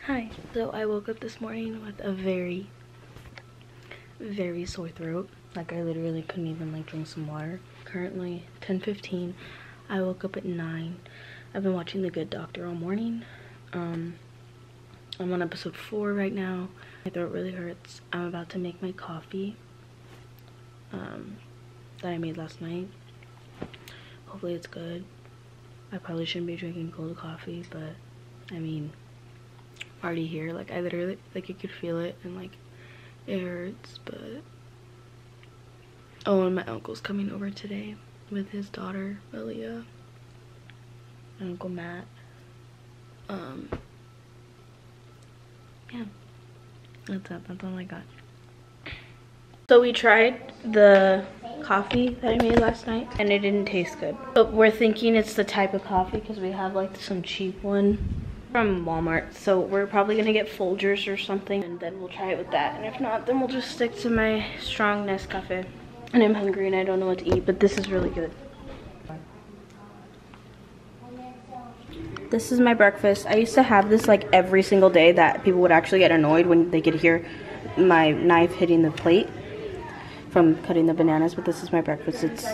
Hi. So I woke up this morning with a very sore throat. Like I literally couldn't even like drink some water. Currently 10:15. I woke up at 9. I've been watching The Good Doctor all morning. I'm on episode 4 right now. My throat really hurts. I'm about to make my coffee that I made last night. Hopefully it's good. I probably shouldn't be drinking cold coffee, but I mean, already here. Like I literally, like you could feel it and like it hurts, but oh, and my uncle's coming over today with his daughter Malia, my uncle Matt. Yeah, that's it. That's all I got. So we tried the coffee that I made last night and it didn't taste good, but we're thinking it's the type of coffee because we have like some cheap one from Walmart, so we're probably gonna get Folgers or something and then we'll try it with that, and if not then we'll just stick to my strong Nescafe. And I'm hungry and I don't know what to eat, but this is really good. This is my breakfast. I used to have this like every single day that people would actually get annoyed when they could hear my knife hitting the plate from cutting the bananas, but this is my breakfast. It's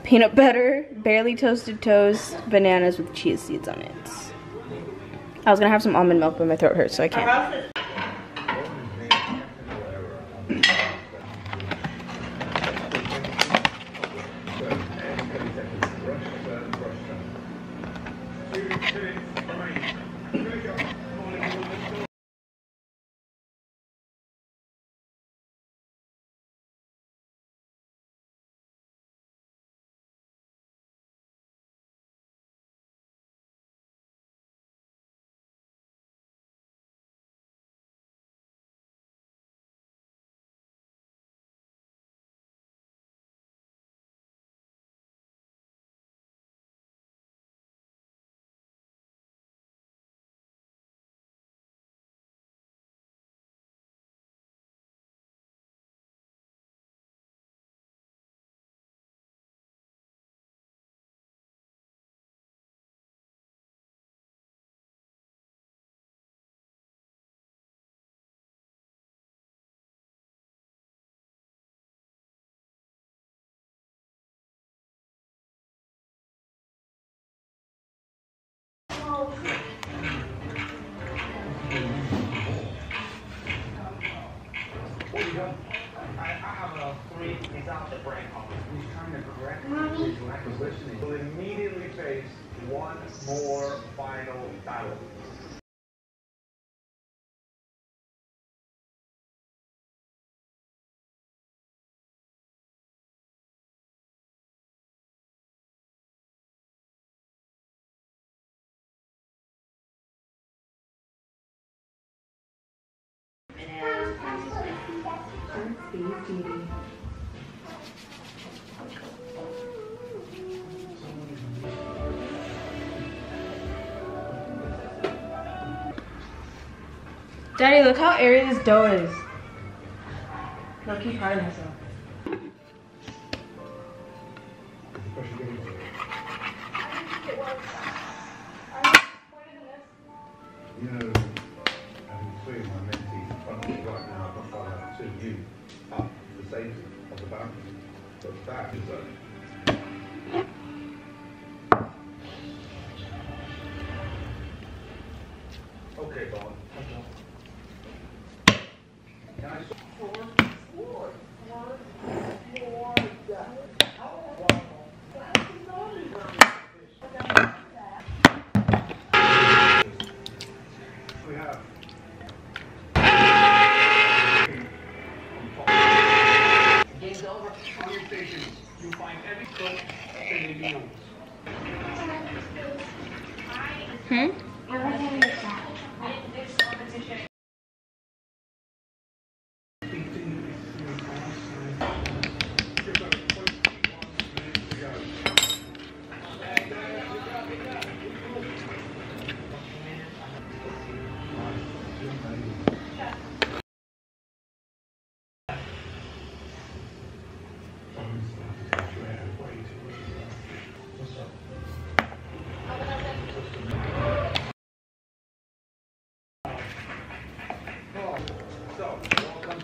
peanut butter, barely toasted toast, bananas with chia seeds on it. I was gonna have some almond milk, but my throat hurts, so I can't. I have a 3. He's out the brain office. He's trying to correct his lack of listening. We'll immediately face one more final battle. Daddy, look how airy this dough is. Look, keep proud of myself. You know, having 3 of my mentees in front of me right now, I've got to you up the safety of the boundary. But that is okay, Bob. Can I we have Game's over. On your stations, you'll find every cook sending meals.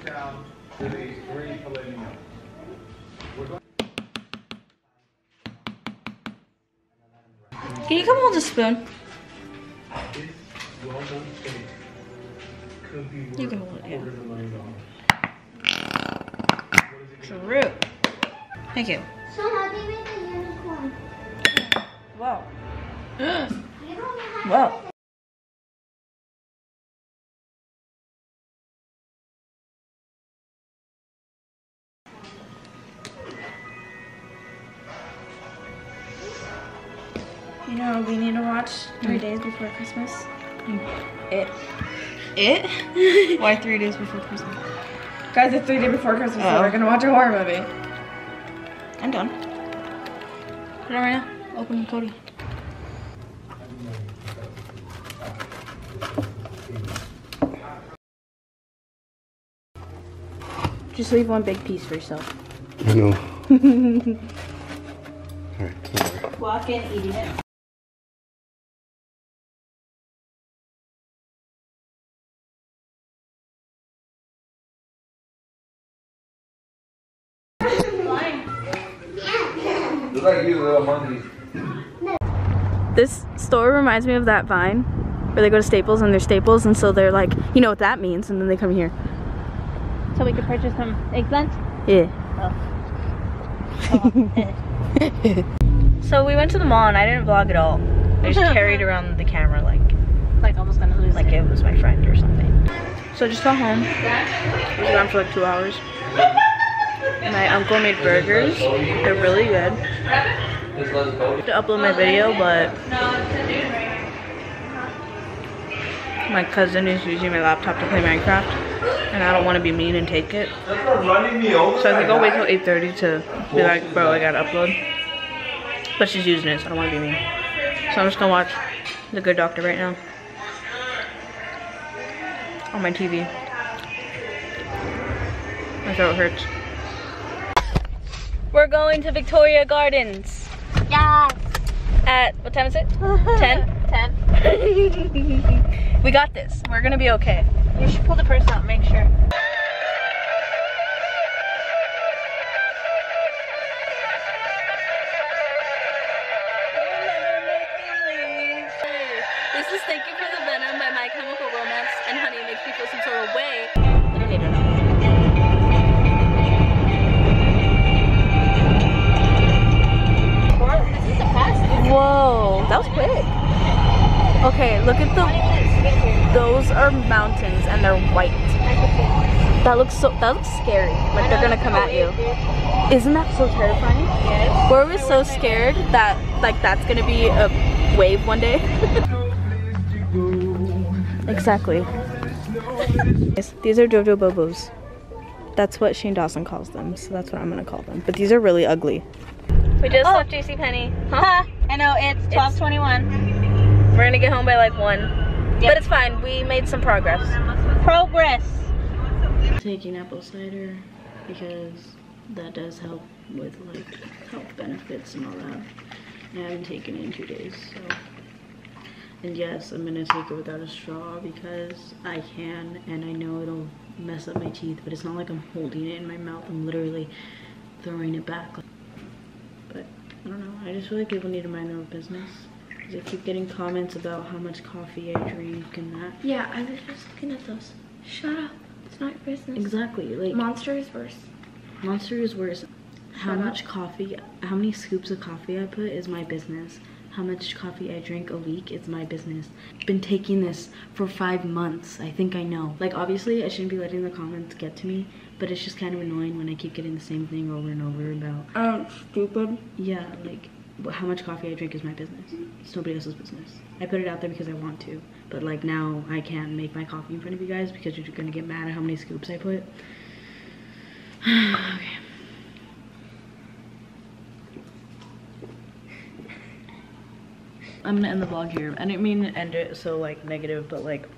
comes down to these 3 filet meals. We're going Can you come hold a spoon? this well-done steak could be worth You can hold it, yeah. $250,000. True. Thank you. So how do you make a unicorn? Wow. You don't know how Wow. You know what we need to watch 3 days before Christmas? It. It? Why 3 days before Christmas? Guys, it's 3 days before Christmas, so we're gonna watch a horror movie. I'm done. Put it right now. Open Cody. Just leave one big piece for yourself. I know. Alright, whatever. Walk in eating it. Look like you little monkeys. This store reminds me of that Vine where they go to Staples and they're Staples, and so they're like, you know what that means, and then they come here. So we could purchase some eggplant? Yeah. Oh. So we went to the mall and I didn't vlog at all. I just carried around the camera Like almost gonna lose like it. it was my friend or something. So I just got home. I was gone for like 2 hours. My uncle made burgers. They're really good. To upload my video, but my cousin is using my laptop to play Minecraft, and I don't want to be mean and take it. So I think I'll wait till 8:30 to be like, bro, I gotta upload. But she's using it, so I don't want to be mean. So I'm just gonna watch The Good Doctor right now on my TV. My throat hurts. We're going to Victoria Gardens. Yeah. At, what time is it? 10? 10. We got this. We're gonna be okay. You should pull the purse out, make sure. This is Thank You for the Venom by My Chemical Romance, and honey, it makes me feel some sort of way. I don't need to know. This is a fast. Whoa, that was quick. Okay, look at those are mountains and they're white. That looks scary. Like they're gonna come at you. Isn't that so terrifying? Yes. We're so scared that like that's gonna be a wave one day. Exactly. These are Jojo Bobos. That's what Shane Dawson calls them, so that's what I'm gonna call them. But these are really ugly. We just left JCPenney. Huh? I know, it's 12:21. We're gonna get home by like 1. But it's fine, we made some progress. Progress. Taking apple cider because that does help with like health benefits and all that. And I haven't taken it in 2 days, so. And yes, I'm gonna take it without a straw because I can, and I know it'll mess up my teeth, but it's not like I'm holding it in my mouth. I'm literally throwing it back. But I don't know, I just feel like people need to mind their own business. Because I keep getting comments about how much coffee I drink and that. Yeah, I was just looking at those. Shut up. It's not your business. Exactly, like Monster is worse. Monster is worse. How much coffee, how many scoops of coffee I put is my business. How much coffee I drink a week is my business. Been taking this for 5 months. I think I know. Like obviously I shouldn't be letting the comments get to me, but it's just kind of annoying when I keep getting the same thing over and over about. Stupid. Yeah, like how much coffee I drink is my business. It's nobody else's business. I put it out there because I want to, but like now I can't make my coffee in front of you guys because you're gonna get mad at how many scoops I put. Okay. I'm gonna end the vlog here. I didn't mean to end it so like negative, but like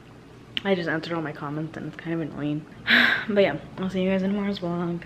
I just answered all my comments and it's kind of annoying. But yeah, I'll see you guys in tomorrow's vlog.